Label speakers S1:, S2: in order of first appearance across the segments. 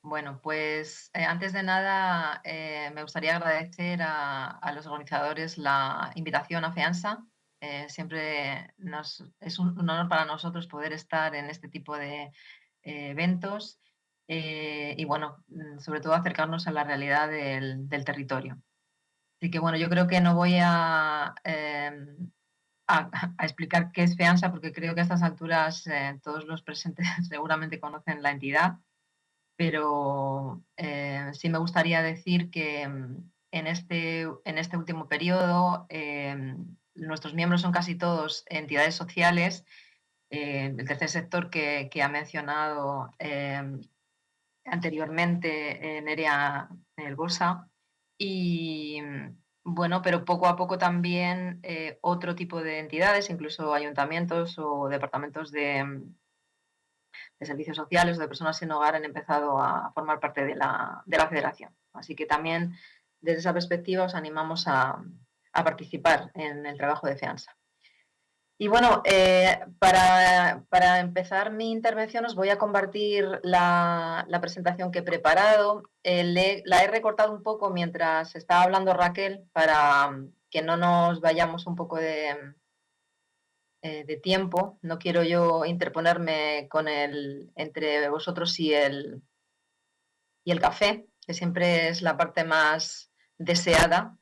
S1: Bueno, pues antes de nada me gustaría agradecer a los organizadores la invitación a FEANSA. Siempre es un honor para nosotros poder estar en este tipo de eventos y bueno, sobre todo acercarnos a la realidad del territorio. Así que bueno, yo creo que no voy a explicar qué es FEANSA porque creo que a estas alturas todos los presentes seguramente conocen la entidad, pero sí me gustaría decir que en este último periodo nuestros miembros son casi todos entidades sociales del tercer sector que ha mencionado anteriormente Nerea Elgosa. Y bueno, pero poco a poco también otro tipo de entidades, incluso ayuntamientos o departamentos de servicios sociales o de personas sin hogar han empezado a formar parte de la federación. Así que también desde esa perspectiva os animamos a participar en el trabajo de FEANSA. Y bueno, para empezar mi intervención os voy a compartir la presentación que he preparado. La he recortado un poco mientras estaba hablando Raquel para que no nos vayamos un poco de tiempo. No quiero yo interponerme entre vosotros y el café, que siempre es la parte más deseada.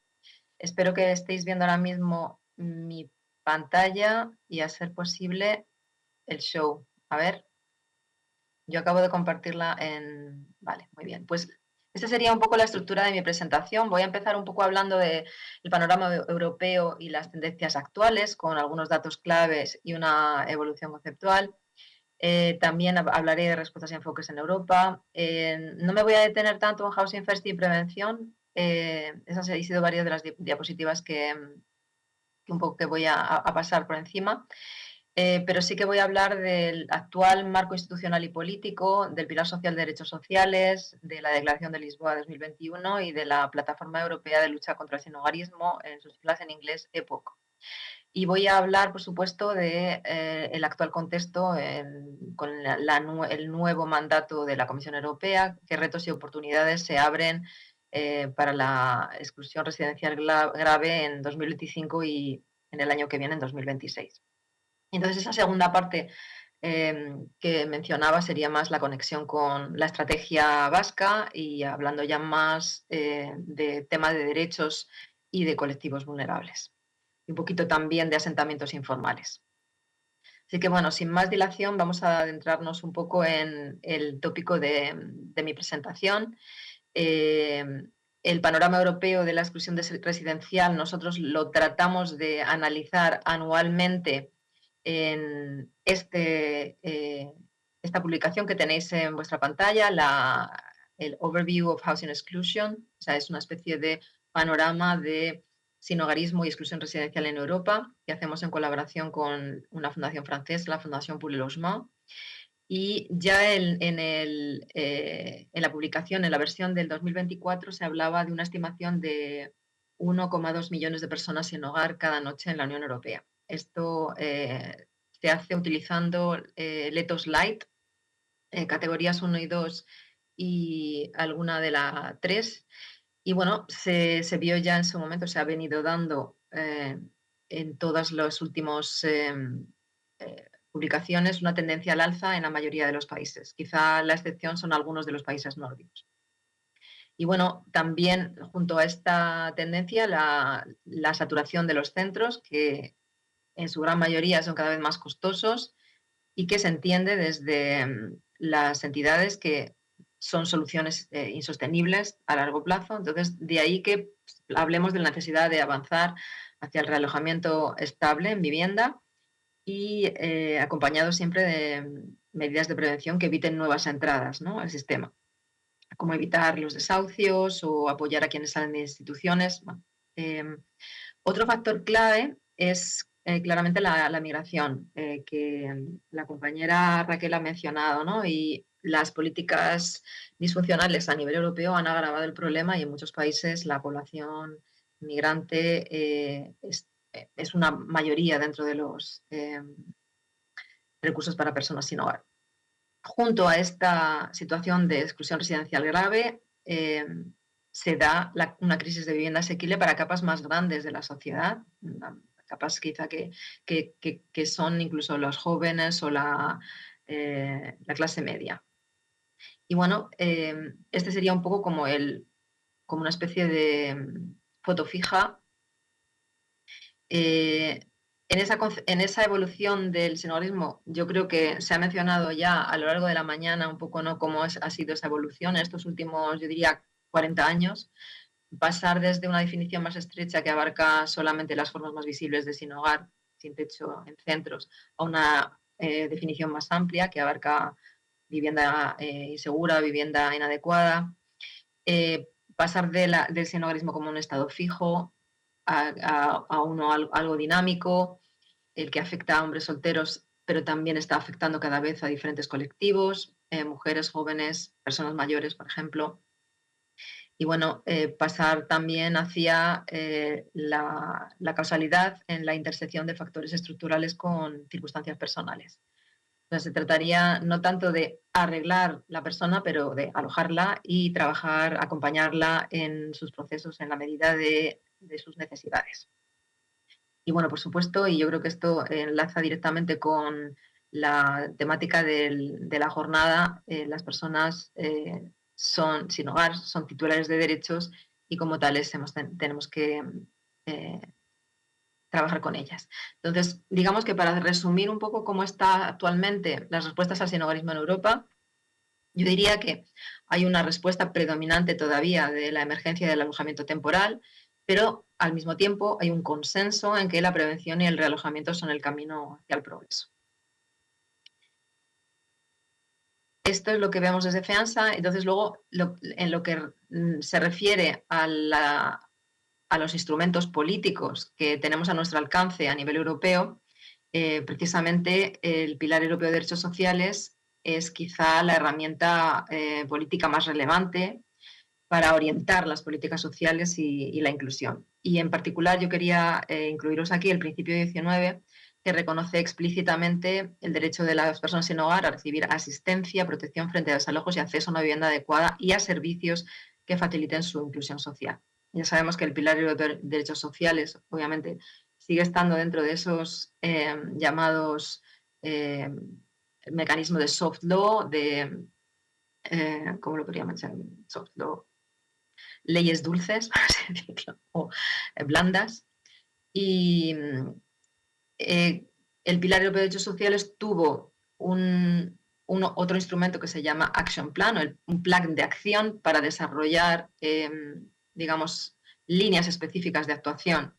S1: Espero que estéis viendo ahora mismo mi pantalla y, a ser posible, el show. A ver, yo acabo de compartirla en... Vale, muy bien. Pues esta sería un poco la estructura de mi presentación. Voy a empezar un poco hablando del panorama europeo y las tendencias actuales, con algunos datos claves y una evolución conceptual. También hablaré de respuestas y enfoques en Europa. No me voy a detener tanto en Housing First y prevención. Esas han sido varias de las diapositivas que un poco que voy a pasar por encima. Pero sí que voy a hablar del actual marco institucional y político, del pilar social de derechos sociales, de la Declaración de Lisboa 2021 y de la Plataforma Europea de Lucha contra el Sinhogarismo, en sus siglas en inglés EPOC. Y voy a hablar, por supuesto, del actual contexto con el nuevo mandato de la Comisión Europea, qué retos y oportunidades se abren para la exclusión residencial grave en 2025 y en el año que viene, en 2026. Entonces, esa segunda parte que mencionaba sería más la conexión con la estrategia vasca y hablando ya más de tema de derechos y de colectivos vulnerables. Y un poquito también de asentamientos informales. Así que bueno, sin más dilación, vamos a adentrarnos un poco en el tópico de mi presentación. Eh, el panorama europeo de la exclusión residencial nosotros lo tratamos de analizar anualmente en esta publicación que tenéis en vuestra pantalla, el Overview of Housing Exclusion, o sea, es una especie de panorama de sinhogarismo y exclusión residencial en Europa, que hacemos en colaboración con una fundación francesa, la Fundación pour le Logement. Y ya en la publicación, en la versión del 2024, se hablaba de una estimación de 1,2 millones de personas sin hogar cada noche en la Unión Europea. Esto se hace utilizando Letos Light, categorías 1 y 2 y alguna de la 3. Y bueno, se vio ya en su momento, se ha venido dando en todas las últimas publicaciones una tendencia al alza en la mayoría de los países. Quizá la excepción son algunos de los países nórdicos. Y bueno, también junto a esta tendencia, la saturación de los centros, que en su gran mayoría son cada vez más costosos y que se entiende desde las entidades que son soluciones insostenibles a largo plazo. Entonces, de ahí que hablemos de la necesidad de avanzar hacia el realojamiento estable en vivienda y acompañado siempre de medidas de prevención que eviten nuevas entradas, ¿no?, al sistema, como evitar los desahucios o apoyar a quienes salen de instituciones. Bueno, otro factor clave es claramente la migración, que la compañera Raquel ha mencionado, ¿no? Y las políticas disfuncionales a nivel europeo han agravado el problema y en muchos países la población migrante es una mayoría dentro de los recursos para personas sin hogar. junto a esta situación de exclusión residencial grave, se da una crisis de vivienda asequible para capas más grandes de la sociedad, capas quizá que son incluso los jóvenes o la clase media. Y bueno, este sería un poco como una especie de foto fija. En esa evolución del sinhogarismo, yo creo que se ha mencionado ya a lo largo de la mañana un poco, ¿no?, cómo ha sido esa evolución en estos últimos, yo diría, 40 años. Pasar desde una definición más estrecha que abarca solamente las formas más visibles de sin hogar, sin techo en centros, a una definición más amplia que abarca vivienda insegura, vivienda inadecuada, pasar del sinhogarismo como un estado fijo a uno algo dinámico, el que afecta a hombres solteros, pero también está afectando cada vez a diferentes colectivos, mujeres, jóvenes, personas mayores, por ejemplo. Y bueno, pasar también hacia la causalidad en la intersección de factores estructurales con circunstancias personales. Entonces, se trataría no tanto de arreglar la persona, pero de alojarla y trabajar, acompañarla en sus procesos en la medida de sus necesidades. Y bueno, por supuesto, y yo creo que esto enlaza directamente con la temática de la jornada, las personas son sin hogar, son titulares de derechos y como tales tenemos que trabajar con ellas. Entonces, digamos que para resumir un poco cómo está actualmente las respuestas al sinhogarismo en Europa, yo diría que hay una respuesta predominante todavía de la emergencia del alojamiento temporal, pero al mismo tiempo hay un consenso en que la prevención y el realojamiento son el camino hacia el progreso. Esto es lo que vemos desde FEANSA. Entonces, luego, en lo que se refiere a los instrumentos políticos que tenemos a nuestro alcance a nivel europeo, precisamente el Pilar Europeo de Derechos Sociales es quizá la herramienta política más relevante para orientar las políticas sociales y la inclusión. Y en particular yo quería incluiros aquí el principio 19, que reconoce explícitamente el derecho de las personas sin hogar a recibir asistencia, protección frente a desalojos y acceso a una vivienda adecuada y a servicios que faciliten su inclusión social. Ya sabemos que el Pilar Europeo de Derechos Sociales, obviamente, sigue estando dentro de esos llamados mecanismos de soft law, ¿cómo lo podríamos llamar? Soft law, leyes dulces, por así decirlo, o blandas. Y el Pilar Europeo de Derechos Sociales tuvo otro instrumento que se llama Action Plan, un plan de acción para desarrollar, digamos, líneas específicas de actuación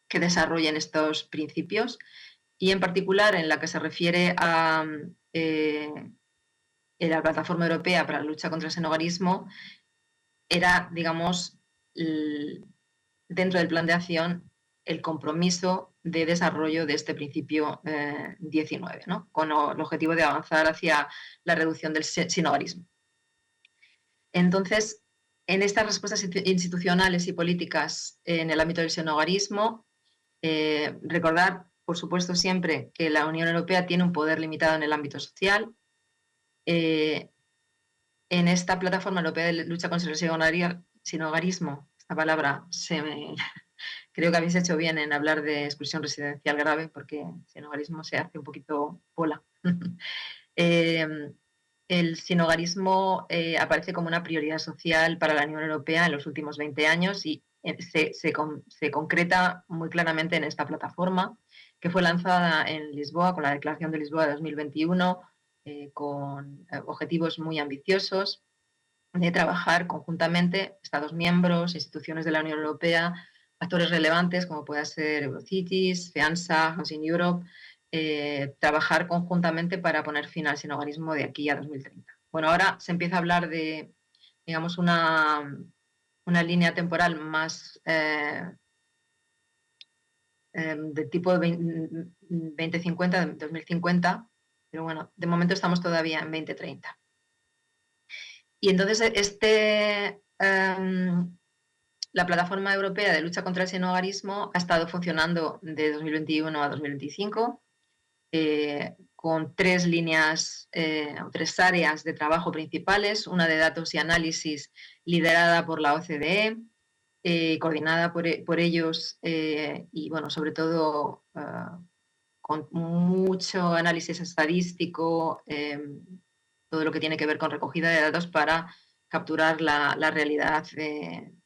S1: que desarrollen estos principios, y en particular en la que se refiere a la Plataforma Europea para la Lucha contra el Sinhogarismo, era, digamos, dentro del plan de acción, el compromiso de desarrollo de este principio 19, ¿no?, con el objetivo de avanzar hacia la reducción del sinhogarismo. Entonces, en estas respuestas institucionales y políticas en el ámbito del sinhogarismo, recordar, por supuesto, siempre que la Unión Europea tiene un poder limitado en el ámbito social. En esta Plataforma Europea de Lucha contra el Sinhogarismo, esta palabra creo que habéis hecho bien en hablar de exclusión residencial grave, porque sinhogarismo se hace un poquito bola. El sinhogarismo aparece como una prioridad social para la Unión Europea en los últimos 20 años y se concreta muy claramente en esta plataforma, que fue lanzada en Lisboa con la Declaración de Lisboa de 2021, con objetivos muy ambiciosos de trabajar conjuntamente Estados miembros, instituciones de la Unión Europea, actores relevantes como pueda ser Eurocities, FEANSA, Housing Europe, trabajar conjuntamente para poner fin al sinhogarismo de aquí a 2030. Bueno, ahora se empieza a hablar de, digamos, una línea temporal más de tipo 2050, 2050, pero bueno, de momento estamos todavía en 2030. Y entonces la Plataforma Europea de Lucha contra el Sinhogarismo ha estado funcionando de 2021 a 2025, con 3 líneas, 3 áreas de trabajo principales, una de datos y análisis liderada por la OCDE, coordinada por ellos y, bueno, sobre todo con mucho análisis estadístico, todo lo que tiene que ver con recogida de datos para capturar la realidad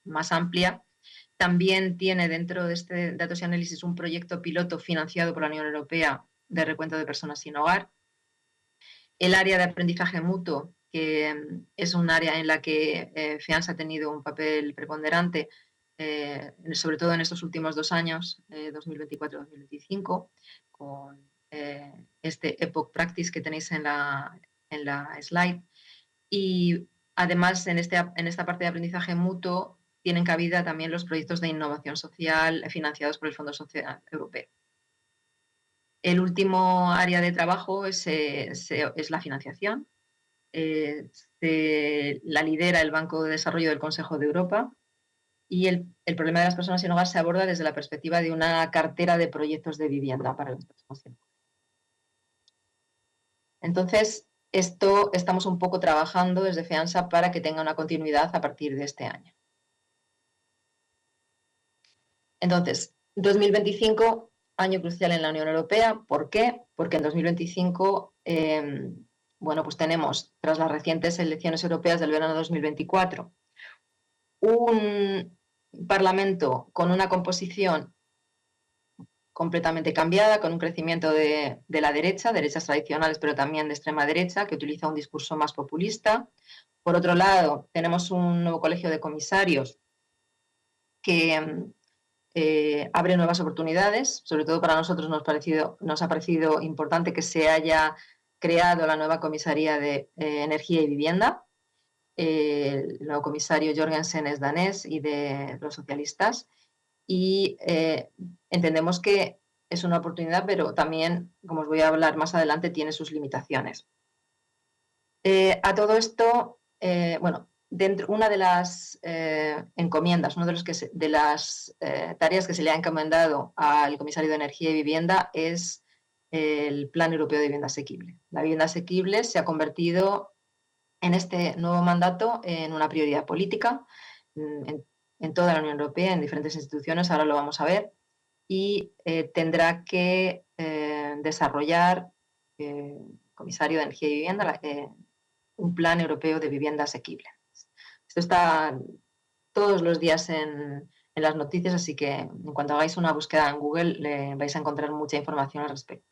S1: más amplia. También tiene dentro de este datos y análisis un proyecto piloto financiado por la Unión Europea de recuento de personas sin hogar. El área de aprendizaje mutuo, que es un área en la que FEANSA ha tenido un papel preponderante, sobre todo en estos últimos 2 años, 2024-2025, con este Epoch Practice que tenéis en la slide. Y además, en esta parte de aprendizaje mutuo, tienen cabida también los proyectos de innovación social financiados por el Fondo Social Europeo. El último área de trabajo es la financiación. La lidera el Banco de Desarrollo del Consejo de Europa y el problema de las personas sin hogar se aborda desde la perspectiva de una cartera de proyectos de vivienda para las personas sin hogar. Entonces, esto estamos un poco trabajando desde FEANSA para que tenga una continuidad a partir de este año. Entonces, 2025, año crucial en la Unión Europea. ¿Por qué? Porque en 2025, bueno, pues tenemos, tras las recientes elecciones europeas del verano de 2024, un Parlamento con una composición completamente cambiada, con un crecimiento de la derecha, derechas tradicionales, pero también de extrema derecha, que utiliza un discurso más populista. Por otro lado, tenemos un nuevo colegio de comisarios que abre nuevas oportunidades. Sobre todo para nosotros nos ha parecido importante que se haya creado la nueva comisaría de energía y vivienda. El nuevo comisario Jorgensen es danés y de los socialistas. Y entendemos que es una oportunidad, pero también, como os voy a hablar más adelante, tiene sus limitaciones. A todo esto, bueno, una de las encomiendas, una de las tareas que se le ha encomendado al comisario de Energía y Vivienda es el Plan Europeo de Vivienda Asequible. La vivienda asequible se ha convertido en este nuevo mandato en una prioridad política en toda la Unión Europea, en diferentes instituciones, ahora lo vamos a ver, y tendrá que desarrollar comisario de Energía y Vivienda un plan europeo de vivienda asequible. Esto está todos los días en las noticias, así que en cuanto hagáis una búsqueda en Google vais a encontrar mucha información al respecto.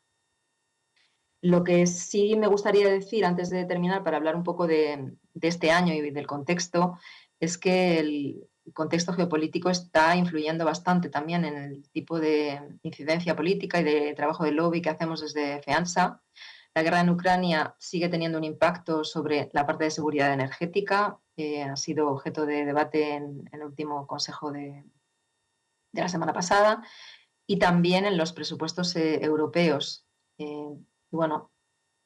S1: Lo que sí me gustaría decir antes de terminar, para hablar un poco de este año y del contexto, es que el contexto geopolítico está influyendo bastante también en el tipo de incidencia política y de trabajo de lobby que hacemos desde FEANSA. La guerra en Ucrania sigue teniendo un impacto sobre la parte de seguridad energética. Ha sido objeto de debate en el último consejo de la semana pasada y también en los presupuestos europeos. Bueno,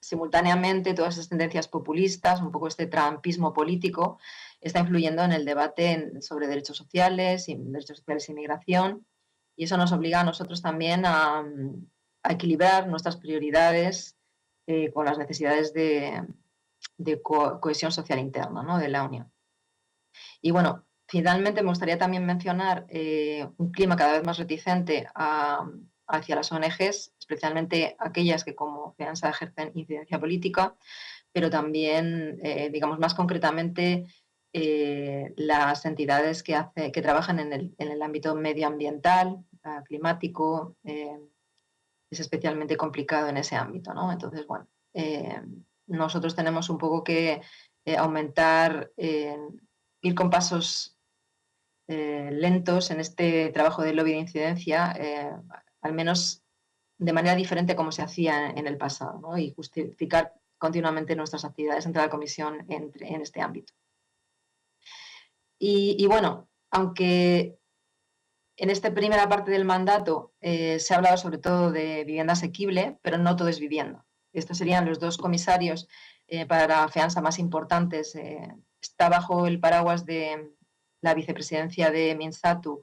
S1: simultáneamente todas esas tendencias populistas, un poco este trumpismo político, está influyendo en el debate sobre derechos sociales y migración. Y eso nos obliga a nosotros también a equilibrar nuestras prioridades con las necesidades de cohesión social interna, ¿no?, de la Unión. Y bueno, finalmente me gustaría también mencionar un clima cada vez más reticente hacia las ONGs, especialmente aquellas que como FEANSA ejercen incidencia política, pero también, digamos más concretamente, las entidades que trabajan en el ámbito medioambiental, climático, es especialmente complicado en ese ámbito, ¿no? Entonces, bueno, nosotros tenemos un poco que aumentar, ir con pasos lentos en este trabajo de lobby de incidencia, al menos de manera diferente a como se hacía en el pasado, ¿no?, y justificar continuamente nuestras actividades entre la Comisión en este ámbito. Y bueno, aunque en esta primera parte del mandato se ha hablado sobre todo de vivienda asequible, pero no todo es vivienda. Estos serían los 2 comisarios para FEANSA más importantes. Está bajo el paraguas de la vicepresidencia de Minsatu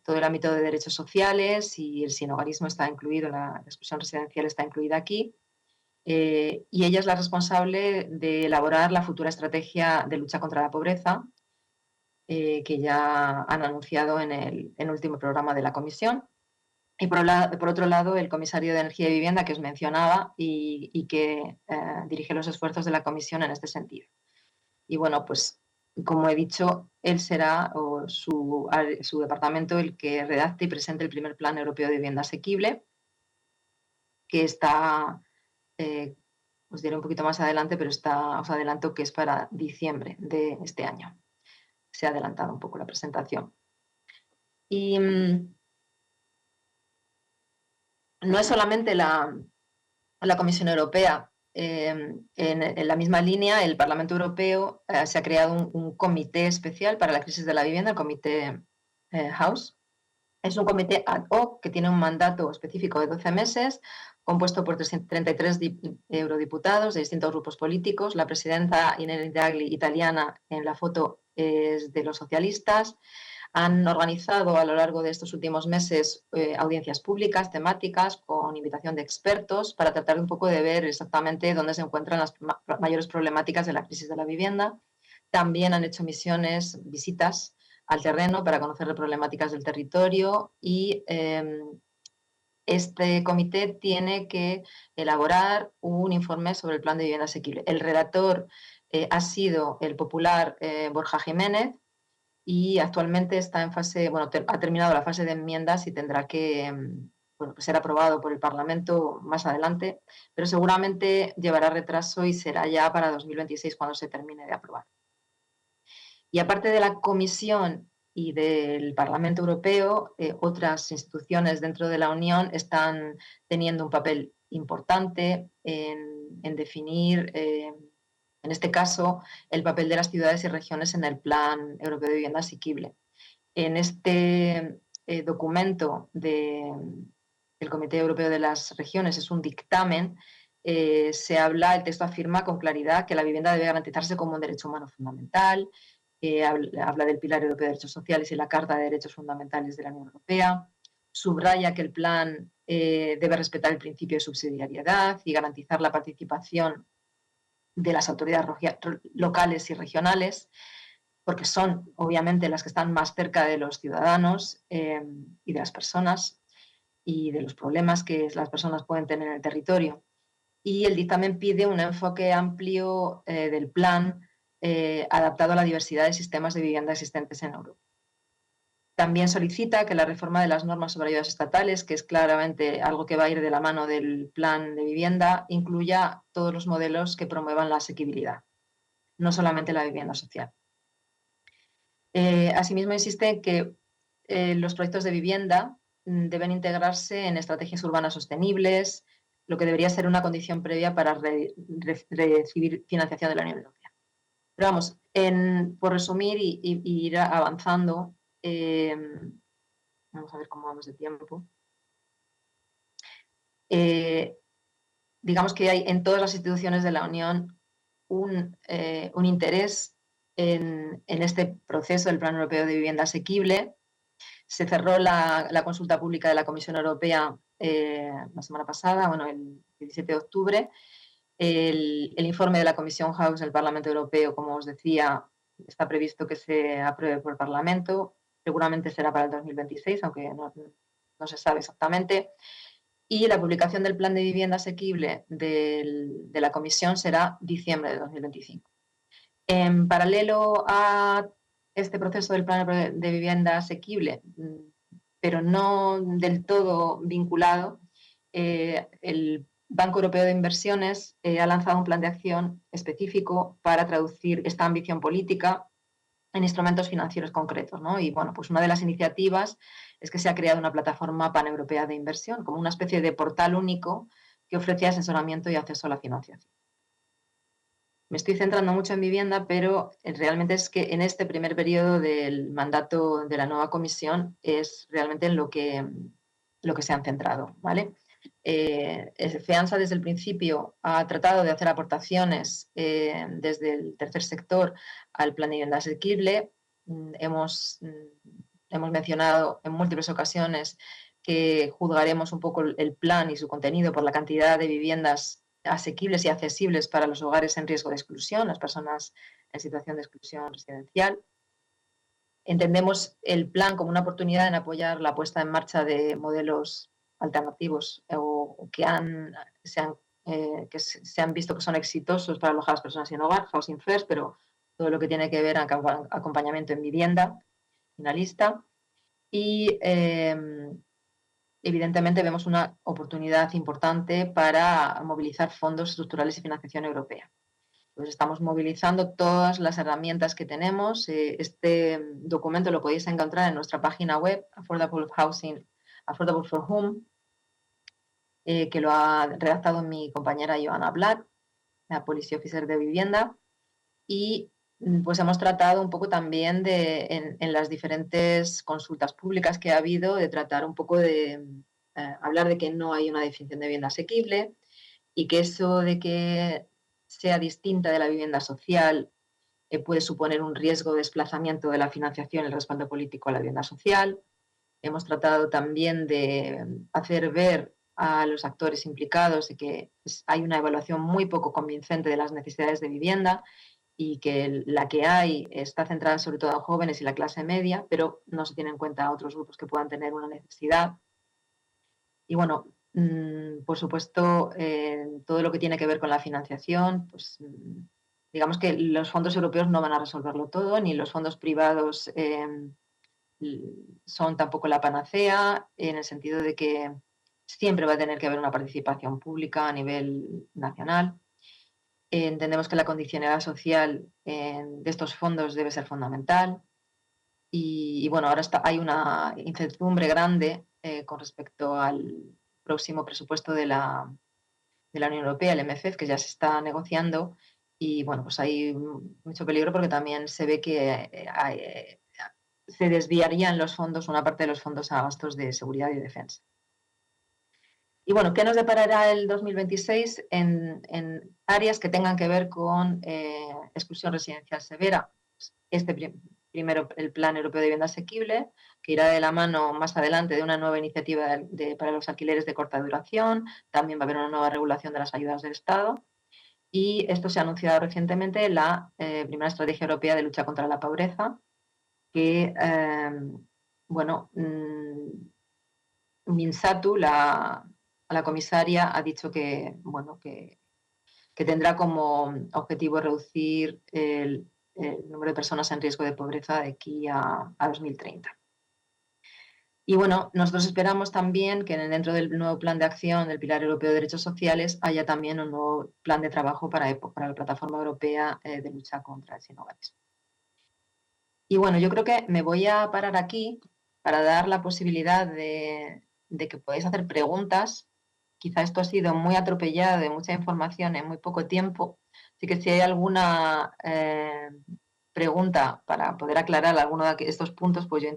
S1: todo el ámbito de derechos sociales y el sinhogarismo está incluido, la exclusión residencial está incluida aquí. Y ella es la responsable de elaborar la futura estrategia de lucha contra la pobreza, que ya han anunciado en el último programa de la Comisión. Y por otro lado, el comisario de Energía y Vivienda que os mencionaba y que dirige los esfuerzos de la Comisión en este sentido. Y bueno, pues como he dicho, él será o su departamento el que redacte y presente el primer Plan Europeo de Vivienda Asequible, que está, os diré un poquito más adelante, pero os adelanto que es para diciembre de este año. Se ha adelantado un poco la presentación. Y no es solamente la Comisión Europea. En la misma línea, el Parlamento Europeo se ha creado un comité especial para la crisis de la vivienda, el comité House. Es un comité ad hoc que tiene un mandato específico de 12 meses, compuesto por 33 eurodiputados de distintos grupos políticos. La presidenta Irene Raggi, italiana, en la foto es de los socialistas. Han organizado a lo largo de estos últimos meses audiencias públicas, temáticas, con invitación de expertos, para tratar un poco de ver exactamente dónde se encuentran las mayores problemáticas de la crisis de la vivienda. También han hecho misiones, visitas al terreno para conocer las problemáticas del territorio y este comité tiene que elaborar un informe sobre el plan de vivienda asequible. El redactor ha sido el popular Borja Jiménez, y actualmente está en fase, bueno, ha terminado la fase de enmiendas y tendrá que ser aprobado por el Parlamento más adelante, pero seguramente llevará retraso y será ya para 2026 cuando se termine de aprobar. Y aparte de la Comisión y del Parlamento Europeo, otras instituciones dentro de la Unión están teniendo un papel importante en definir, en este caso, el papel de las ciudades y regiones en el Plan Europeo de Vivienda Asequible. En este documento del Comité Europeo de las Regiones, es un dictamen, el texto afirma con claridad que la vivienda debe garantizarse como un derecho humano fundamental, habla del Pilar Europeo de Derechos Sociales y la Carta de Derechos Fundamentales de la Unión Europea, subraya que el plan debe respetar el principio de subsidiariedad y garantizar la participación de las autoridades locales y regionales, porque son obviamente las que están más cerca de los ciudadanos y de las personas y de los problemas que las personas pueden tener en el territorio. Y el dictamen pide un enfoque amplio del plan adaptado a la diversidad de sistemas de vivienda existentes en Europa. También solicita que la reforma de las normas sobre ayudas estatales, que es claramente algo que va a ir de la mano del plan de vivienda, incluya todos los modelos que promuevan la asequibilidad, no solamente la vivienda social. Asimismo, insiste en que los proyectos de vivienda deben integrarse en estrategias urbanas sostenibles, lo que debería ser una condición previa para recibir financiación de la Unión Europea. Pero vamos, por resumir y ir avanzando, vamos a ver cómo vamos de tiempo. Digamos que hay en todas las instituciones de la Unión un interés en este proceso del Plan Europeo de Vivienda Asequible. Se cerró la consulta pública de la Comisión Europea la semana pasada, bueno, el 17 de octubre. El informe de la Comisión House del Parlamento Europeo, como os decía, está previsto que se apruebe por el Parlamento. Seguramente será para el 2026, aunque no se sabe exactamente. Y la publicación del Plan de Vivienda Asequible de la Comisión será diciembre de 2025. En paralelo a este proceso del Plan de Vivienda Asequible, pero no del todo vinculado, el Banco Europeo de Inversiones ha lanzado un plan de acción específico para traducir esta ambición política en instrumentos financieros concretos, ¿no? Y bueno, pues una de las iniciativas es que se ha creado una plataforma paneuropea de inversión, como una especie de portal único que ofrece asesoramiento y acceso a la financiación. Me estoy centrando mucho en vivienda, pero realmente es que en este primer periodo del mandato de la nueva comisión es realmente en lo que se han centrado, ¿vale? FEANSA desde el principio ha tratado de hacer aportaciones desde el tercer sector al plan de vivienda asequible. Hemos hemos mencionado en múltiples ocasiones que juzgaremos un poco el plan y su contenido por la cantidad de viviendas asequibles y accesibles para los hogares en riesgo de exclusión, las personas en situación de exclusión residencial. Entendemos el plan como una oportunidad en apoyar la puesta en marcha de modelos alternativos o que se han visto que son exitosos para alojar a las personas sin hogar, Housing First, pero todo lo que tiene que ver con acompañamiento en vivienda, finalista. Y evidentemente vemos una oportunidad importante para movilizar fondos estructurales y financiación europea. Pues estamos movilizando todas las herramientas que tenemos. Este documento lo podéis encontrar en nuestra página web, Affordable for Home, que lo ha redactado mi compañera Johanna Blatt, la Policy Officer de Vivienda. Y pues hemos tratado un poco también en las diferentes consultas públicas que ha habido, de tratar un poco de hablar de que no hay una definición de vivienda asequible y que eso de que sea distinta de la vivienda social puede suponer un riesgo de desplazamiento de la financiación y el respaldo político a la vivienda social. Hemos tratado también de hacer ver a los actores implicados de que hay una evaluación muy poco convincente de las necesidades de vivienda y que la que hay está centrada sobre todo en jóvenes y la clase media, pero no se tiene en cuenta otros grupos que puedan tener una necesidad. Y bueno, por supuesto, todo lo que tiene que ver con la financiación, pues digamos que los fondos europeos no van a resolverlo todo, ni los fondos privados son tampoco la panacea, en el sentido de que siempre va a tener que haber una participación pública a nivel nacional. Entendemos que la condicionalidad social de estos fondos debe ser fundamental. Y bueno, ahora hay una incertidumbre grande con respecto al próximo presupuesto de la Unión Europea, el MFF, que ya se está negociando. Y bueno, pues hay mucho peligro porque también se ve que se desviarían los fondos, una parte de los fondos a gastos de seguridad y defensa. Y bueno, ¿qué nos deparará el 2026 en áreas que tengan que ver con exclusión residencial severa? Primero, el Plan Europeo de Vivienda Asequible, que irá de la mano más adelante de una nueva iniciativa para los alquileres de corta duración. También va a haber una nueva regulación de las ayudas del Estado. Y esto se ha anunciado recientemente la primera estrategia europea de lucha contra la pobreza, que, bueno, Minsatu, la comisaria, ha dicho que, bueno, que tendrá como objetivo reducir el número de personas en riesgo de pobreza de aquí a 2030. Y bueno, nosotros esperamos también que dentro del nuevo plan de acción del Pilar Europeo de Derechos Sociales haya también un nuevo plan de trabajo para la Plataforma Europea de Lucha contra el Sinhogarismo. Y bueno, yo creo que me voy a parar aquí para dar la posibilidad de que podáis hacer preguntas. Quizá esto ha sido muy atropellado, de mucha información en muy poco tiempo. Así que si hay alguna pregunta para poder aclarar alguno de estos puntos, pues yo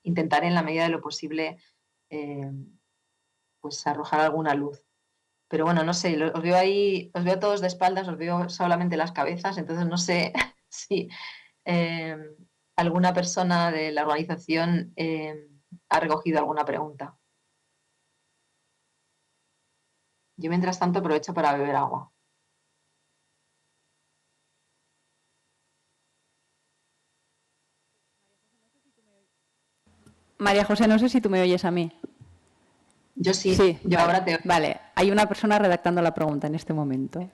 S1: intentaré en la medida de lo posible pues arrojar alguna luz. Pero bueno, no sé, os veo ahí, os veo todos de espaldas, os veo solamente las cabezas, entonces no sé si alguna persona de la organización ha recogido alguna pregunta. Yo mientras tanto aprovecho para beber agua.
S2: María José, no sé si tú me oyes a mí.
S1: Yo sí,
S2: sí
S1: yo
S2: vale,
S1: ahora te oigo.
S2: Vale, hay una persona redactando la pregunta en este momento.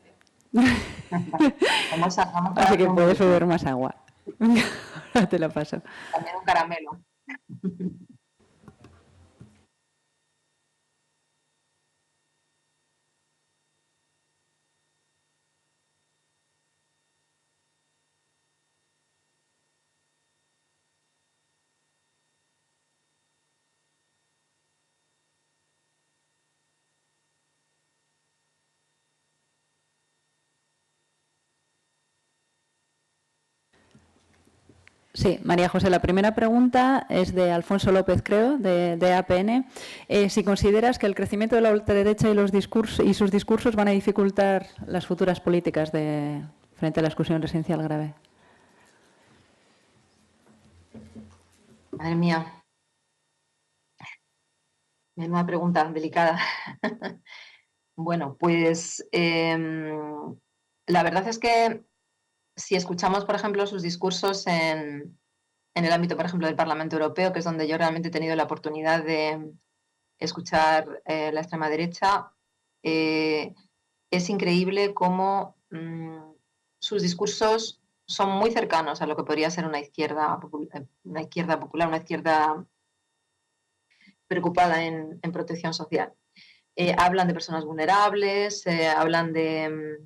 S1: Vamos a
S2: Así que puedes beber más agua. Ahora te la paso.
S1: También un caramelo.
S2: Sí, María José, la primera pregunta es de Alfonso López, creo, de APN. Si consideras que el crecimiento de la ultraderecha y sus discursos van a dificultar las futuras políticas frente a la exclusión residencial grave.
S1: Madre mía, Una pregunta delicada. Bueno, pues la verdad es que si escuchamos, por ejemplo, sus discursos en el ámbito, por ejemplo, del Parlamento Europeo, que es donde yo realmente he tenido la oportunidad de escuchar la extrema derecha, eh, es increíble cómo sus discursos son muy cercanos a lo que podría ser una izquierda popular, una izquierda preocupada en protección social. Hablan de personas vulnerables, hablan de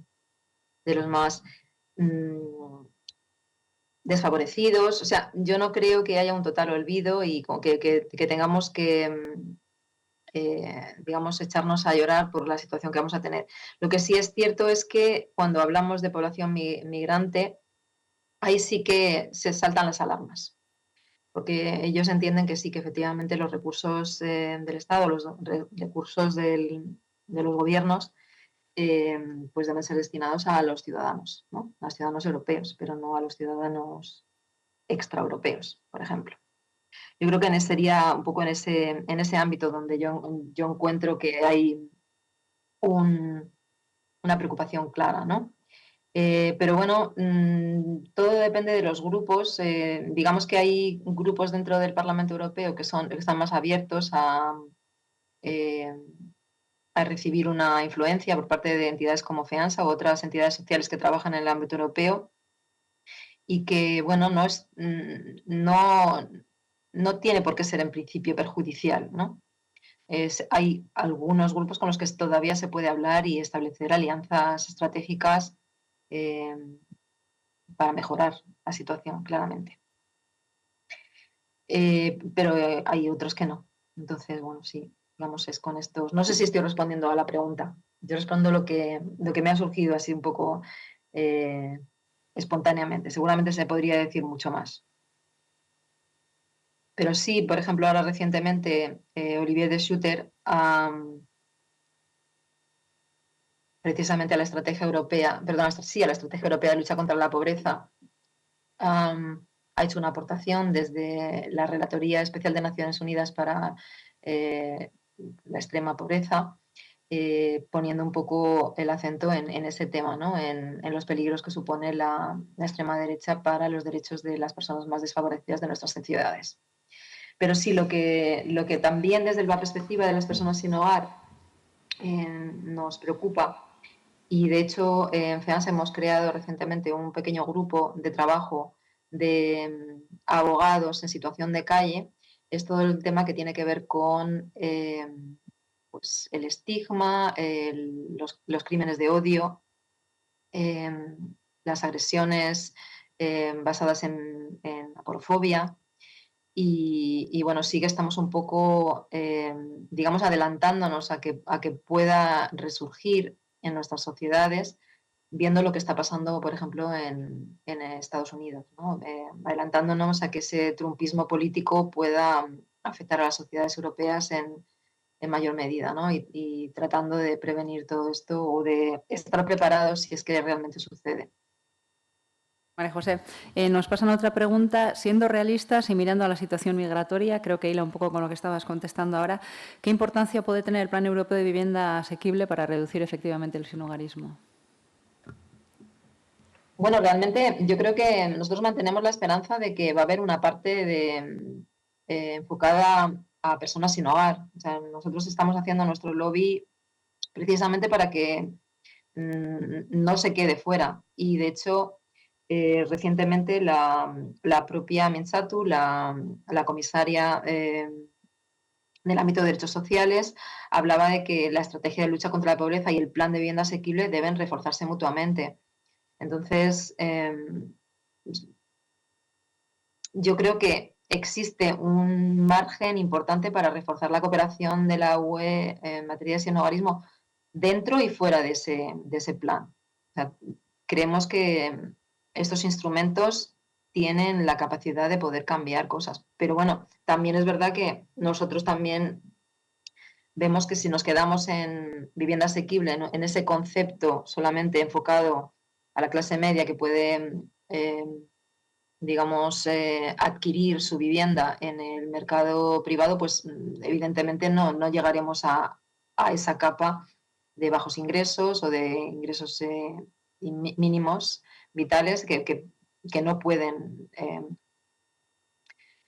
S1: los más desfavorecidos. O sea, yo no creo que haya un total olvido y que tengamos que, digamos, echarnos a llorar por la situación que vamos a tener. Lo que sí es cierto es que cuando hablamos de población migrante, ahí sí que se saltan las alarmas, porque ellos entienden que sí, que efectivamente los recursos del Estado, los recursos de los gobiernos, pues deben ser destinados a los ciudadanos, ¿no? A los ciudadanos europeos, pero no a los ciudadanos extraeuropeos, por ejemplo. Yo creo que sería un poco en ese ámbito donde yo encuentro que hay una preocupación clara, ¿no? Pero bueno, todo depende de los grupos. Digamos que hay grupos dentro del Parlamento Europeo que están más abiertos eh, a recibir una influencia por parte de entidades como FEANSA u otras entidades sociales que trabajan en el ámbito europeo y que, bueno, no tiene por qué ser en principio perjudicial, ¿no? Hay algunos grupos con los que todavía se puede hablar y establecer alianzas estratégicas eh, para mejorar la situación, claramente. Pero hay otros que no. Entonces, bueno, sí, digamos, es con estos. No sé si estoy respondiendo a la pregunta. Yo respondo lo que me ha surgido así un poco eh, espontáneamente. Seguramente se podría decir mucho más. Pero sí, por ejemplo, ahora recientemente Olivier de Schutter, precisamente a la estrategia europea, perdón, sí, a la estrategia europea de lucha contra la pobreza, ha hecho una aportación desde la Relatoría Especial de Naciones Unidas para la extrema pobreza, poniendo un poco el acento en ese tema, ¿no? En los peligros que supone la extrema derecha para los derechos de las personas más desfavorecidas de nuestras sociedades. Pero sí, lo que también desde la perspectiva de las personas sin hogar nos preocupa, y de hecho en FEANS hemos creado recientemente un pequeño grupo de trabajo de abogados en situación de calle, es todo el tema que tiene que ver con pues el estigma, los crímenes de odio, las agresiones basadas en aporofobia. Y, bueno, sí que estamos un poco, digamos, adelantándonos a que pueda resurgir en nuestras sociedades, viendo lo que está pasando, por ejemplo, en Estados Unidos, ¿no? Adelantándonos a que ese trumpismo político pueda afectar a las sociedades europeas en mayor medida, ¿no? Y tratando de prevenir todo esto o de estar preparados si es que realmente sucede.
S2: María José, nos pasan otra pregunta. Siendo realistas y mirando a la situación migratoria, creo que hila un poco con lo que estabas contestando ahora, ¿qué importancia puede tener el Plan Europeo de Vivienda Asequible para reducir efectivamente el sinhogarismo?
S1: Bueno, realmente yo creo que nosotros mantenemos la esperanza de que va a haber una parte enfocada a personas sin hogar. O sea, nosotros estamos haciendo nuestro lobby precisamente para que no se quede fuera. Y de hecho, recientemente la propia Mintzatu, la comisaria del ámbito de derechos sociales, hablaba de que la estrategia de lucha contra la pobreza y el plan de vivienda asequible deben reforzarse mutuamente. Entonces, yo creo que existe un margen importante para reforzar la cooperación de la UE en materia de sinhogarismo dentro y fuera de ese plan. O sea, creemos que estos instrumentos tienen la capacidad de poder cambiar cosas. Pero bueno, también es verdad que nosotros también vemos que si nos quedamos en vivienda asequible, ¿no? En ese concepto solamente enfocado a la clase media que puede digamos, adquirir su vivienda en el mercado privado, pues evidentemente no llegaremos a esa capa de bajos ingresos o de ingresos mínimos vitales que no pueden,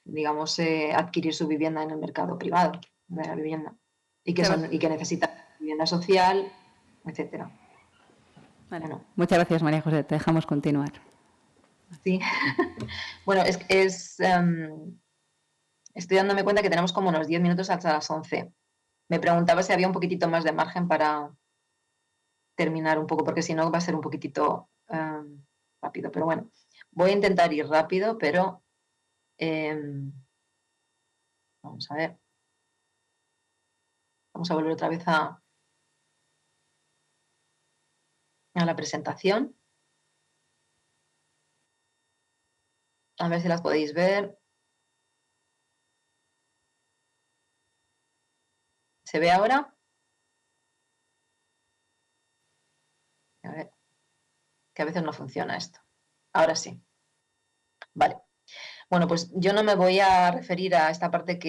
S1: digamos, adquirir su vivienda en el mercado privado de la vivienda y que necesitan vivienda social, etcétera.
S2: Vale. Bueno. Muchas gracias, María José. Te dejamos continuar.
S1: Sí. Bueno, estoy dándome cuenta que tenemos como unos 10 minutos hasta las 11. Me preguntaba si había un poquitito más de margen para terminar un poco, porque si no va a ser un poquitito rápido. Pero bueno, voy a intentar ir rápido, pero vamos a ver. Vamos a volver otra vez a la presentación. A ver si las podéis ver. ¿Se ve ahora? A ver, que a veces no funciona esto. Ahora sí. Vale. Bueno, pues yo no me voy a referir a esta parte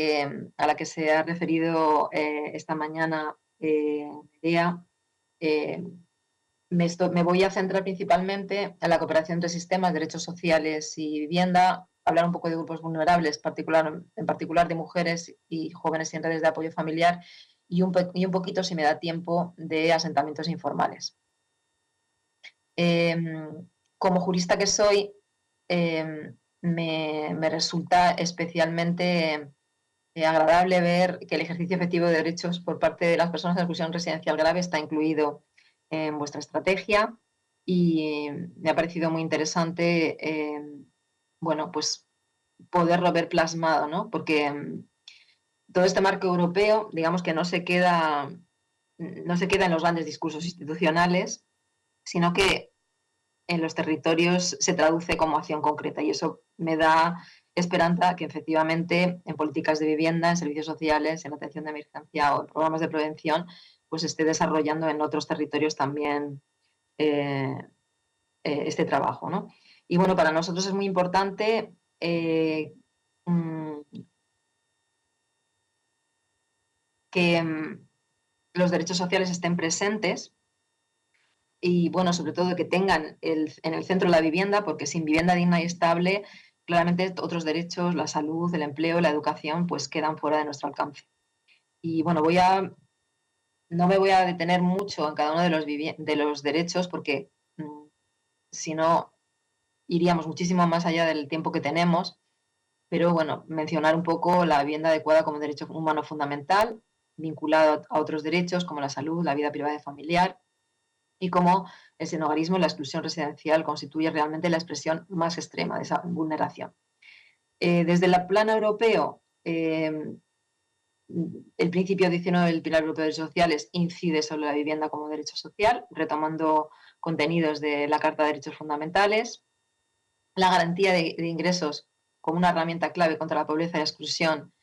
S1: a la que se ha referido esta mañana Nerea. Me voy a centrar principalmente en la cooperación entre sistemas, derechos sociales y vivienda, hablar un poco de grupos vulnerables, en particular de mujeres y jóvenes sin redes de apoyo familiar, y un poquito, si me da tiempo, de asentamientos informales. Como jurista que soy, me resulta especialmente agradable ver que el ejercicio efectivo de derechos por parte de las personas en exclusión residencial grave está incluido en vuestra estrategia y me ha parecido muy interesante, bueno, pues poderlo ver plasmado, ¿no? Porque todo este marco europeo, digamos que no se queda en los grandes discursos institucionales, sino que en los territorios se traduce como acción concreta y eso me da esperanza que efectivamente en políticas de vivienda, en servicios sociales, en atención de emergencia o en programas de prevención, pues esté desarrollando en otros territorios también este trabajo, ¿no? Y bueno, para nosotros es muy importante que los derechos sociales estén presentes y, bueno, sobre todo que tengan en el centro la vivienda, porque sin vivienda digna y estable, claramente otros derechos, la salud, el empleo, la educación, pues quedan fuera de nuestro alcance. Y, bueno, no me voy a detener mucho en cada uno de los derechos, porque si no, iríamos muchísimo más allá del tiempo que tenemos, pero, bueno, mencionar un poco la vivienda adecuada como derecho humano fundamental, vinculado a otros derechos como la salud, la vida privada y familiar, y cómo el sinhogarismo y la exclusión residencial constituye realmente la expresión más extrema de esa vulneración. Desde el plano europeo, el principio 19 del Pilar Europeo de Derechos Sociales incide sobre la vivienda como derecho social, retomando contenidos de la Carta de Derechos Fundamentales. La garantía de ingresos como una herramienta clave contra la pobreza y la exclusión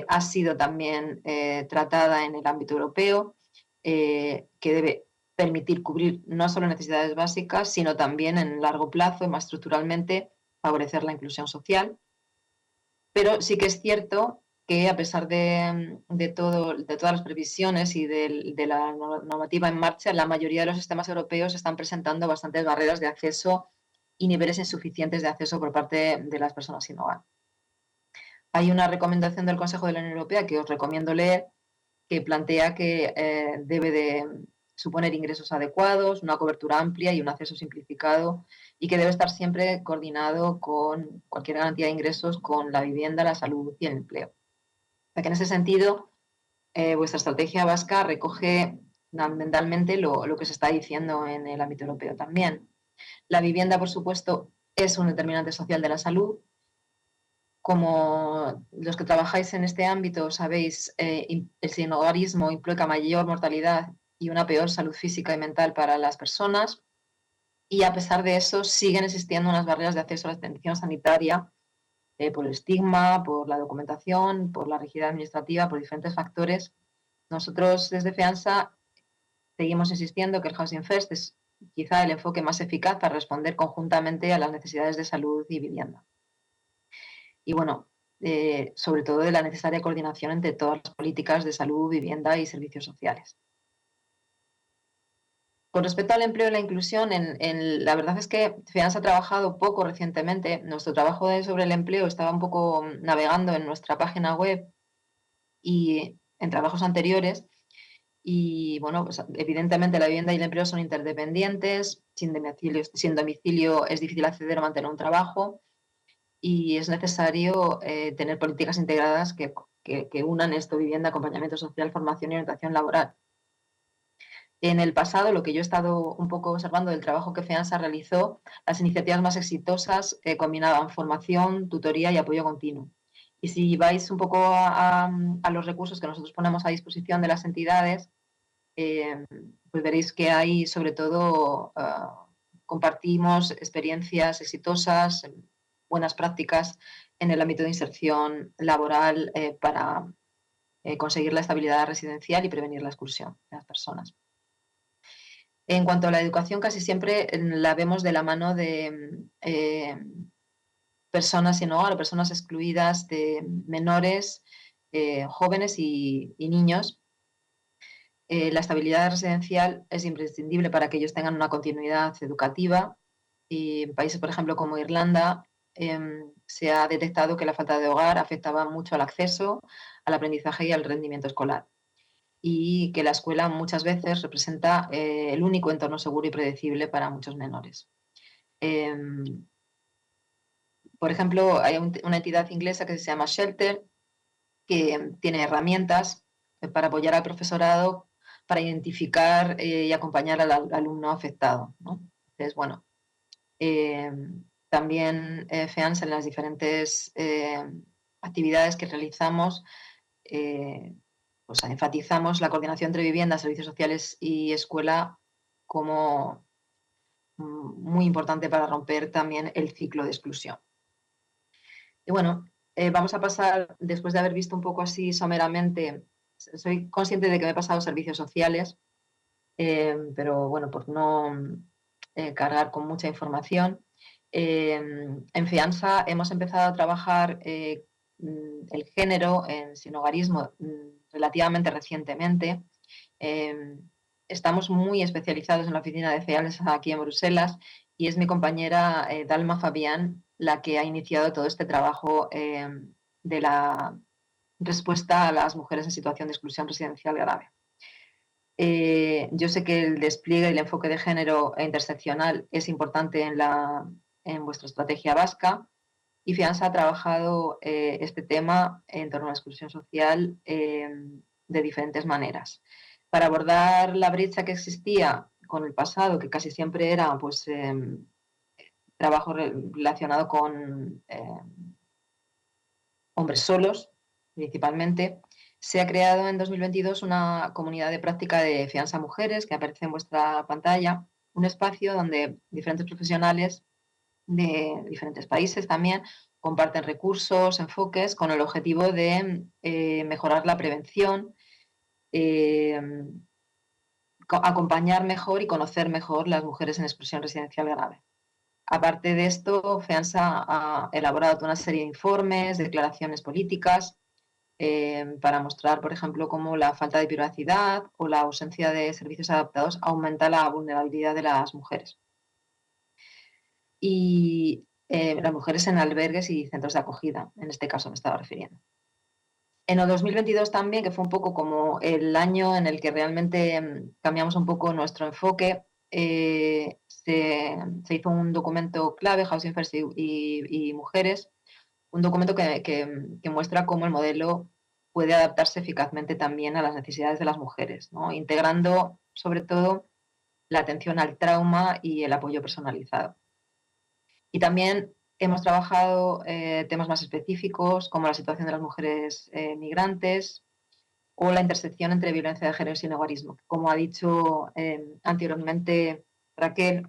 S1: ha sido también tratada en el ámbito europeo, que debe permitir cubrir no solo necesidades básicas, sino también en largo plazo y más estructuralmente favorecer la inclusión social. Pero sí que es cierto que a pesar de todas las previsiones y de la normativa en marcha, la mayoría de los sistemas europeos están presentando bastantes barreras de acceso y niveles insuficientes de acceso por parte de las personas sin hogar. Hay una recomendación del Consejo de la Unión Europea que os recomiendo leer, que plantea que debe de suponer ingresos adecuados, una cobertura amplia y un acceso simplificado, y que debe estar siempre coordinado con cualquier garantía de ingresos con la vivienda, la salud y el empleo. O sea que en ese sentido, vuestra estrategia vasca recoge fundamentalmente lo que se está diciendo en el ámbito europeo también. La vivienda, por supuesto, es un determinante social de la salud. Como los que trabajáis en este ámbito sabéis, el sinhogarismo implica mayor mortalidad y una peor salud física y mental para las personas. Y a pesar de eso, siguen existiendo unas barreras de acceso a la atención sanitaria por el estigma, por la documentación, por la rigidez administrativa, por diferentes factores. Nosotros desde FEANSA seguimos insistiendo que el Housing First es quizá el enfoque más eficaz para responder conjuntamente a las necesidades de salud y vivienda. Y bueno, sobre todo de la necesaria coordinación entre todas las políticas de salud, vivienda y servicios sociales. Con respecto al empleo y la inclusión, la verdad es que FEANS ha trabajado poco recientemente. Nuestro trabajo sobre el empleo estaba un poco navegando en nuestra página web y en trabajos anteriores. Y bueno, pues evidentemente la vivienda y el empleo son interdependientes. Sin domicilio es difícil acceder o mantener un trabajo y es necesario tener políticas integradas que unan esto: vivienda, acompañamiento social, formación y orientación laboral. En el pasado, lo que yo he estado un poco observando del trabajo que FEANSA realizó, las iniciativas más exitosas combinaban formación, tutoría y apoyo continuo. Y si vais un poco a los recursos que nosotros ponemos a disposición de las entidades, pues veréis que hay, sobre todo, compartimos experiencias exitosas, buenas prácticas en el ámbito de inserción laboral para conseguir la estabilidad residencial y prevenir la exclusión de las personas. En cuanto a la educación, casi siempre la vemos de la mano de personas sin hogar o personas excluidas, de menores, jóvenes y niños. La estabilidad residencial es imprescindible para que ellos tengan una continuidad educativa. Y en países, por ejemplo, como Irlanda, se ha detectado que la falta de hogar afectaba mucho al acceso, al aprendizaje y al rendimiento escolar, y que la escuela muchas veces representa el único entorno seguro y predecible para muchos menores. Por ejemplo, hay una entidad inglesa que se llama Shelter, que tiene herramientas para apoyar al profesorado para identificar y acompañar al alumno afectado, ¿no? Entonces, bueno, también FEANS, en las diferentes actividades que realizamos, pues enfatizamos la coordinación entre vivienda, servicios sociales y escuela como muy importante para romper también el ciclo de exclusión. Y bueno, vamos a pasar, después de haber visto un poco así someramente, soy consciente de que me he pasado servicios sociales, pero bueno, por no cargar con mucha información, en FEANSA hemos empezado a trabajar el género en sinhogarismo relativamente recientemente. Estamos muy especializados en la oficina de FEANSA aquí en Bruselas, y es mi compañera Dalma Fabián la que ha iniciado todo este trabajo de la respuesta a las mujeres en situación de exclusión residencial grave. Yo sé que el despliegue y el enfoque de género e interseccional es importante en vuestra estrategia vasca, y FEANSA ha trabajado este tema en torno a la exclusión social de diferentes maneras. Para abordar la brecha que existía con el pasado, que casi siempre era pues, trabajo relacionado con hombres solos, principalmente, se ha creado en 2022 una comunidad de práctica de FEANSA Mujeres, que aparece en vuestra pantalla, un espacio donde diferentes profesionales de diferentes países también comparten recursos, enfoques, con el objetivo de mejorar la prevención, acompañar mejor y conocer mejor las mujeres en exclusión residencial grave. Aparte de esto, FEANSA ha elaborado una serie de informes, declaraciones políticas, para mostrar, por ejemplo, cómo la falta de privacidad o la ausencia de servicios adaptados aumenta la vulnerabilidad de las mujeres. Y las mujeres en albergues y centros de acogida, en este caso me estaba refiriendo. En el 2022 también, que fue un poco como el año en el que realmente cambiamos un poco nuestro enfoque, se hizo un documento clave, Housing First y Mujeres, un documento que muestra cómo el modelo puede adaptarse eficazmente también a las necesidades de las mujeres, ¿no? Integrando sobre todo la atención al trauma y el apoyo personalizado. Y también hemos trabajado temas más específicos, como la situación de las mujeres migrantes o la intersección entre violencia de género y sinhogarismo. Como ha dicho anteriormente Raquel,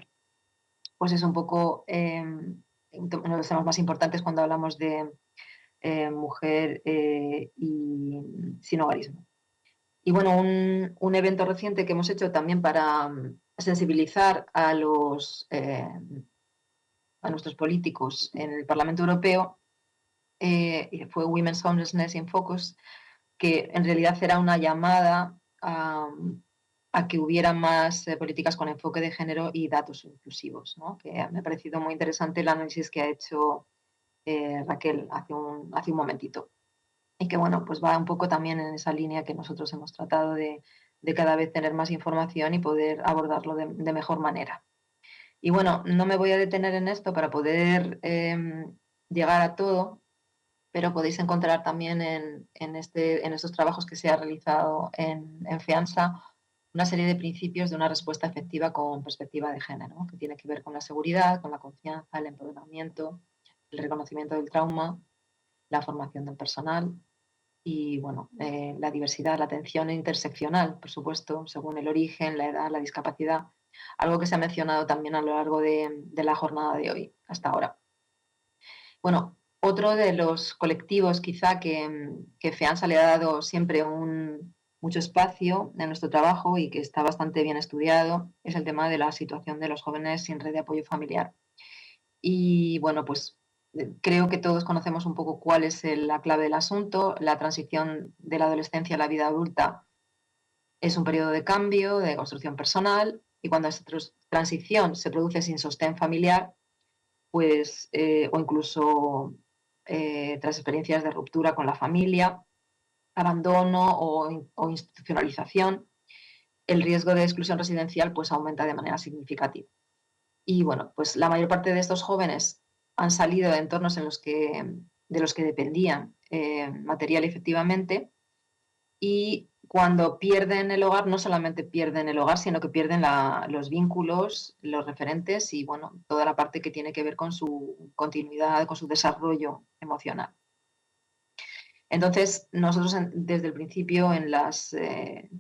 S1: pues es un poco uno de los temas más importantes cuando hablamos de mujer y sinhogarismo. Y bueno, un evento reciente que hemos hecho también para sensibilizar a nuestros políticos en el Parlamento Europeo fue Women's Homelessness in Focus, que en realidad era una llamada a que hubiera más políticas con enfoque de género y datos inclusivos, ¿no? Que me ha parecido muy interesante el análisis que ha hecho Raquel hace un momentito. Y que, bueno, pues va un poco también en esa línea que nosotros hemos tratado de cada vez tener más información y poder abordarlo de mejor manera. Y bueno, no me voy a detener en esto para poder llegar a todo, pero podéis encontrar también en estos trabajos que se ha realizado en FEANSA una serie de principios de una respuesta efectiva con perspectiva de género, ¿no? Que tiene que ver con la seguridad, con la confianza, el empoderamiento, el reconocimiento del trauma, la formación del personal y, bueno, la diversidad, la atención interseccional, por supuesto, según el origen, la edad, la discapacidad, algo que se ha mencionado también a lo largo de la jornada de hoy, hasta ahora. Bueno, otro de los colectivos quizá que FEANSA le ha dado siempre mucho espacio en nuestro trabajo y que está bastante bien estudiado es el tema de la situación de los jóvenes sin red de apoyo familiar. Y bueno, pues creo que todos conocemos un poco cuál es la clave del asunto. La transición de la adolescencia a la vida adulta es un periodo de cambio, de construcción personal, y cuando esa transición se produce sin sostén familiar, pues, o incluso tras experiencias de ruptura con la familia, abandono o institucionalización, el riesgo de exclusión residencial pues, aumenta de manera significativa. Y bueno, pues la mayor parte de estos jóvenes han salido de entornos de los que dependían material y efectivamente, y cuando pierden el hogar, no solamente pierden el hogar, sino que pierden los vínculos, los referentes y, bueno, toda la parte que tiene que ver con su continuidad, con su desarrollo emocional. Entonces, nosotros desde el principio en los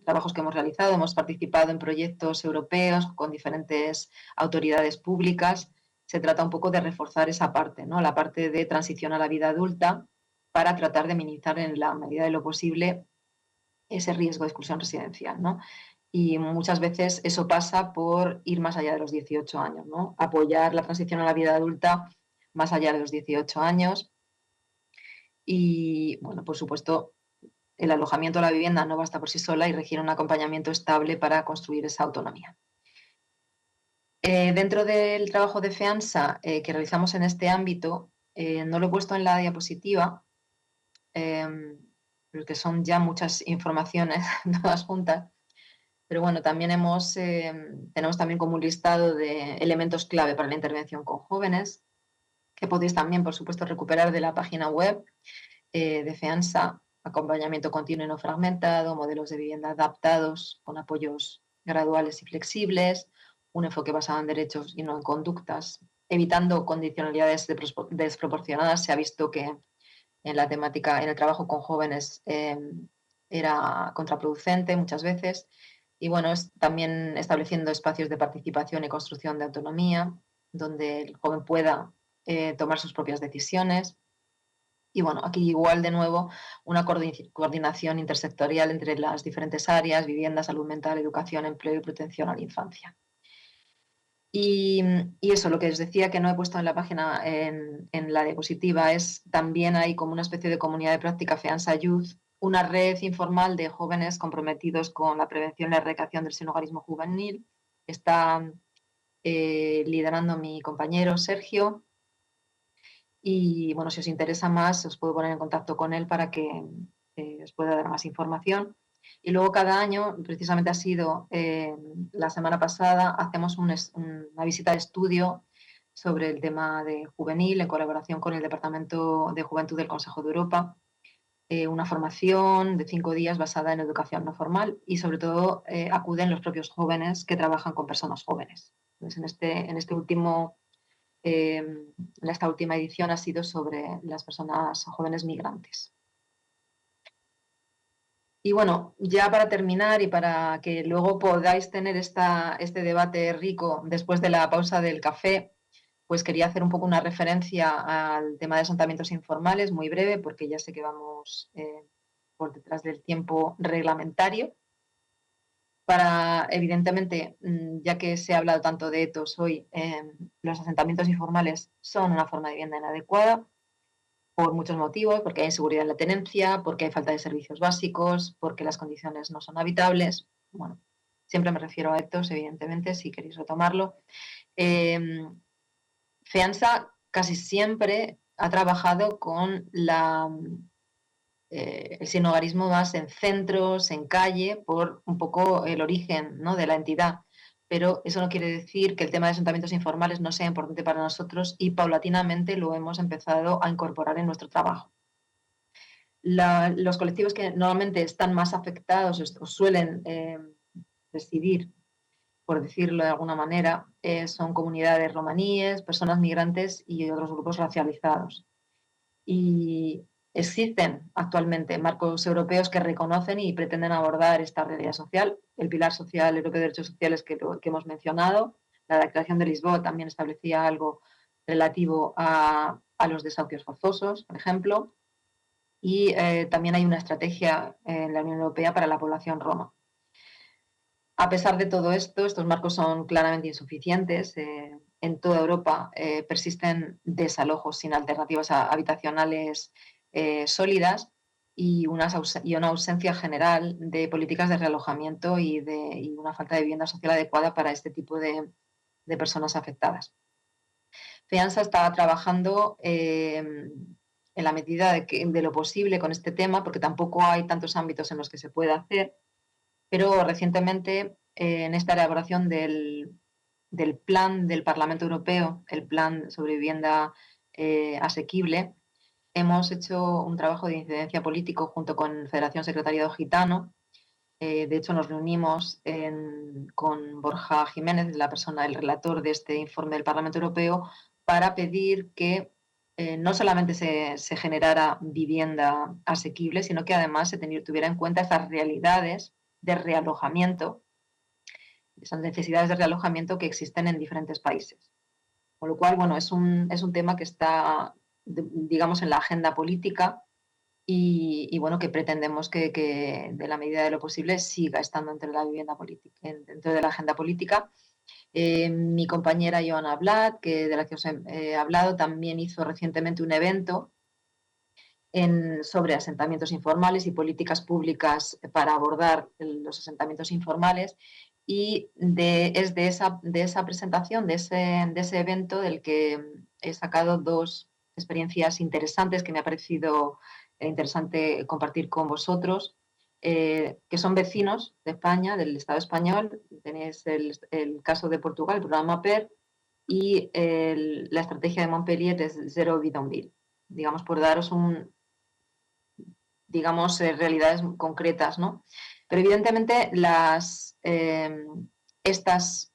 S1: trabajos que hemos realizado hemos participado en proyectos europeos con diferentes autoridades públicas. Se trata un poco de reforzar esa parte, ¿no? La parte de transición a la vida adulta para tratar de minimizar en la medida de lo posible ese riesgo de exclusión residencial, ¿no? Y muchas veces eso pasa por ir más allá de los 18 años, ¿no? Apoyar la transición a la vida adulta más allá de los 18 años. Y, bueno, por supuesto, el alojamiento o la vivienda no basta por sí sola y requiere un acompañamiento estable para construir esa autonomía. Dentro del trabajo de FEANSA que realizamos en este ámbito, no lo he puesto en la diapositiva, porque son ya muchas informaciones todas juntas, pero bueno, también tenemos también como un listado de elementos clave para la intervención con jóvenes, que podéis también, por supuesto, recuperar de la página web de FEANSA, acompañamiento continuo y no fragmentado, modelos de vivienda adaptados con apoyos graduales y flexibles, un enfoque basado en derechos y no en conductas, evitando condicionalidades desproporcionadas. Se ha visto que en la temática, en el trabajo con jóvenes, era contraproducente muchas veces. Y bueno, también estableciendo espacios de participación y construcción de autonomía, donde el joven pueda tomar sus propias decisiones. Y bueno, aquí igual de nuevo una coordinación intersectorial entre las diferentes áreas, vivienda, salud mental, educación, empleo y protección a la infancia. Y eso, lo que os decía que no he puesto en la página, en la diapositiva, es también hay como una especie de comunidad de práctica FEANSA Youth, una red informal de jóvenes comprometidos con la prevención y la erradicación del sinhogarismo juvenil. Está liderando mi compañero Sergio. Y bueno, si os interesa más, os puedo poner en contacto con él para que os pueda dar más información. Y luego cada año, precisamente ha sido la semana pasada, hacemos una visita de estudio sobre el tema de juvenil en colaboración con el Departamento de Juventud del Consejo de Europa, una formación de 5 días basada en educación no formal y sobre todo acuden los propios jóvenes que trabajan con personas jóvenes. Entonces, en esta última edición ha sido sobre las personas jóvenes migrantes. Y bueno, ya para terminar y para que luego podáis tener este debate rico después de la pausa del café, pues quería hacer un poco una referencia al tema de asentamientos informales, muy breve, porque ya sé que vamos por detrás del tiempo reglamentario. Para, evidentemente, ya que se ha hablado tanto de ETOs hoy, los asentamientos informales son una forma de vivienda inadecuada por muchos motivos, porque hay inseguridad en la tenencia, porque hay falta de servicios básicos, porque las condiciones no son habitables. Bueno, siempre me refiero a ETOs, evidentemente, si queréis retomarlo. FEANSA casi siempre ha trabajado con el sinhogarismo más en centros, en calle, por un poco el origen, ¿no?, de la entidad. Pero eso no quiere decir que el tema de asentamientos informales no sea importante para nosotros y paulatinamente lo hemos empezado a incorporar en nuestro trabajo. Los colectivos que normalmente están más afectados o suelen residir, por decirlo de alguna manera, son comunidades romaníes, personas migrantes y otros grupos racializados. Y existen actualmente marcos europeos que reconocen y pretenden abordar esta realidad social. El Pilar Social Europeo de Derechos Sociales que hemos mencionado, la Declaración de Lisboa también establecía algo relativo a los desahucios forzosos, por ejemplo, y también hay una estrategia en la Unión Europea para la población roma. A pesar de todo esto, estos marcos son claramente insuficientes. En toda Europa persisten desalojos sin alternativas habitacionales sólidas y una ausencia general de políticas de realojamiento y una falta de vivienda social adecuada para este tipo de personas afectadas. FEANSA está trabajando en la medida de lo posible con este tema, porque tampoco hay tantos ámbitos en los que se pueda hacer, pero recientemente en esta elaboración del plan del Parlamento Europeo, el plan sobre vivienda asequible, hemos hecho un trabajo de incidencia político junto con Federación Secretariado Gitano. De hecho, nos reunimos con Borja Jiménez, la persona, el relator de este informe del Parlamento Europeo, para pedir que no solamente se generara vivienda asequible, sino que además se tuviera en cuenta esas realidades de realojamiento, esas necesidades de realojamiento que existen en diferentes países. Con lo cual, bueno, es un tema que está, digamos, en la agenda política y bueno, que pretendemos que de la medida de lo posible siga estando dentro de la vivienda política, dentro de la agenda política. Mi compañera Joana Blad, de la que os he hablado, también hizo recientemente un evento sobre asentamientos informales y políticas públicas para abordar los asentamientos informales. Y es de esa presentación, de ese evento, del que he sacado dos experiencias interesantes que me ha parecido interesante compartir con vosotros, que son vecinos de España, del Estado español. Tenéis el caso de Portugal, el programa PER, y la estrategia de Montpellier de Zero Bidonville, digamos, por daros realidades concretas, ¿no? Pero evidentemente estos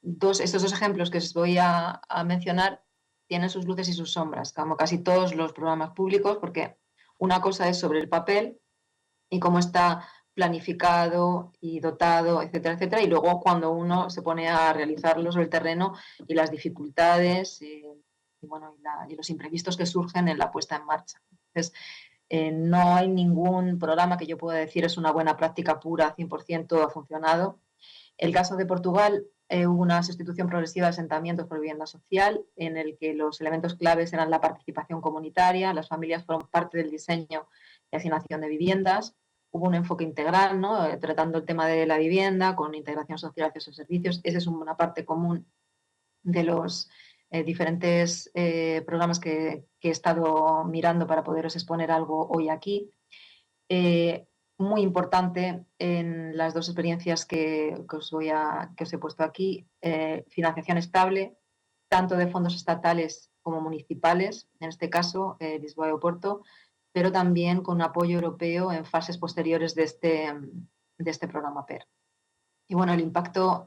S1: dos ejemplos que os voy a mencionar tienen sus luces y sus sombras, como casi todos los programas públicos, porque una cosa es sobre el papel y cómo está planificado y dotado, etcétera, etcétera, y luego cuando uno se pone a realizarlo sobre el terreno y las dificultades y los imprevistos que surgen en la puesta en marcha. Entonces, no hay ningún programa que yo pueda decir es una buena práctica pura, 100%, todo ha funcionado. El caso de Portugal, hubo una sustitución progresiva de asentamientos por vivienda social, en el que los elementos claves eran la participación comunitaria, las familias fueron parte del diseño y asignación de viviendas, hubo un enfoque integral, ¿no?, tratando el tema de la vivienda con integración social hacia sus servicios. Esa es una parte común de los diferentes programas que he estado mirando para poderos exponer algo hoy aquí. Muy importante en las dos experiencias que os he puesto aquí, financiación estable, tanto de fondos estatales como municipales, en este caso Lisboa y Oporto, pero también con apoyo europeo en fases posteriores de este programa PER. Y bueno, el impacto,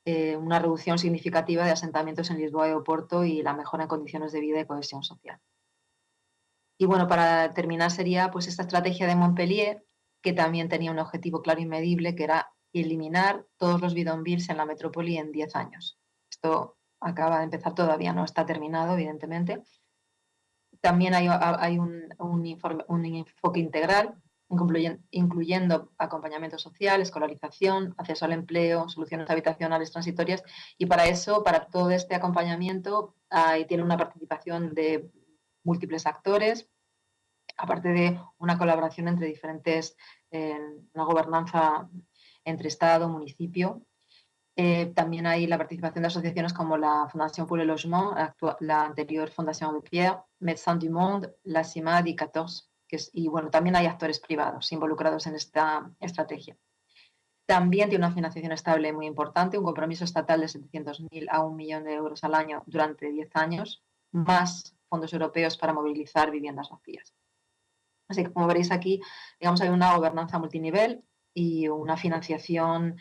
S1: una reducción significativa de asentamientos en Lisboa y Oporto y la mejora en condiciones de vida y cohesión social. Y bueno, para terminar sería pues esta estrategia de Montpellier, que también tenía un objetivo claro y medible, que era eliminar todos los bidonvilles en la metrópoli en 10 años. Esto acaba de empezar, todavía no está terminado, evidentemente. También hay un enfoque integral incluyendo acompañamiento social, escolarización, acceso al empleo, soluciones habitacionales transitorias. Y para eso, para todo este acompañamiento, tiene una participación de múltiples actores, aparte de una colaboración entre diferentes, una gobernanza entre Estado, municipio. También hay la participación de asociaciones como la Fundación pour le Logement, la anterior Fundación de Pierre, Médecins du Monde, la CIMAD y 14. Y bueno, también hay actores privados involucrados en esta estrategia. También tiene una financiación estable muy importante, un compromiso estatal de 700.000 a 1 millón de euros al año durante 10 años, más fondos europeos para movilizar viviendas vacías. Así que, como veréis aquí, digamos, hay una gobernanza multinivel y una financiación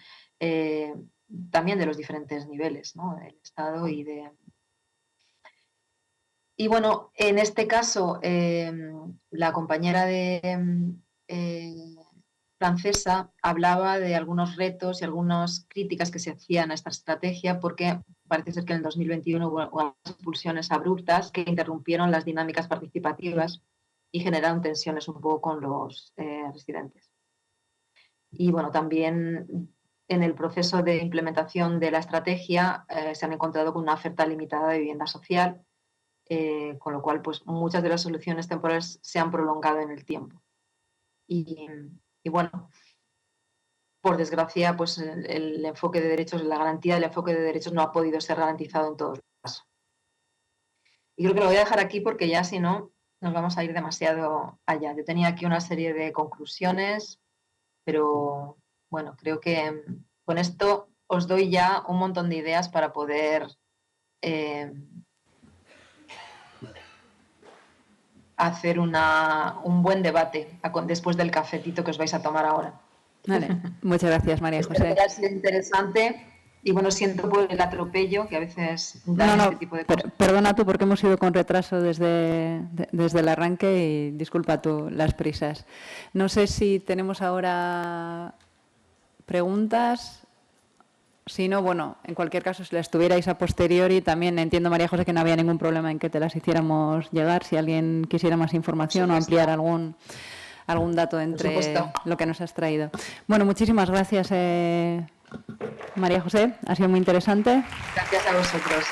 S1: también de los diferentes niveles, ¿no? Del Estado y de... Y bueno, en este caso, la compañera francesa hablaba de algunos retos y algunas críticas que se hacían a esta estrategia, porque parece ser que en el 2021 hubo expulsiones abruptas que interrumpieron las dinámicas participativas y generaron tensiones un poco con los residentes. Y bueno, también en el proceso de implementación de la estrategia se han encontrado con una oferta limitada de vivienda social, con lo cual pues, muchas de las soluciones temporales se han prolongado en el tiempo. Y bueno, por desgracia, pues el enfoque de derechos, la garantía del enfoque de derechos no ha podido ser garantizado en todos los casos. Y creo que lo voy a dejar aquí porque ya si no nos vamos a ir demasiado allá. Yo tenía aquí una serie de conclusiones, pero bueno, creo que con esto os doy ya un montón de ideas para poder hacer un buen debate después del cafetito que os vais a tomar ahora.
S2: Vale, muchas gracias, María José.
S1: Espero que haya sido interesante. Y bueno, siento por el atropello que a veces da este tipo de cosas.
S2: Perdona tú porque hemos ido con retraso desde el arranque y disculpa tú las prisas. No sé si tenemos ahora preguntas. Si no, bueno, en cualquier caso, si las tuvierais a posteriori, también entiendo, María José, que no había ningún problema en que te las hiciéramos llegar. Si alguien quisiera más información o ampliar algún dato entre lo que nos has traído. Bueno, muchísimas gracias, María José. Ha sido muy interesante.
S1: Gracias a vosotros.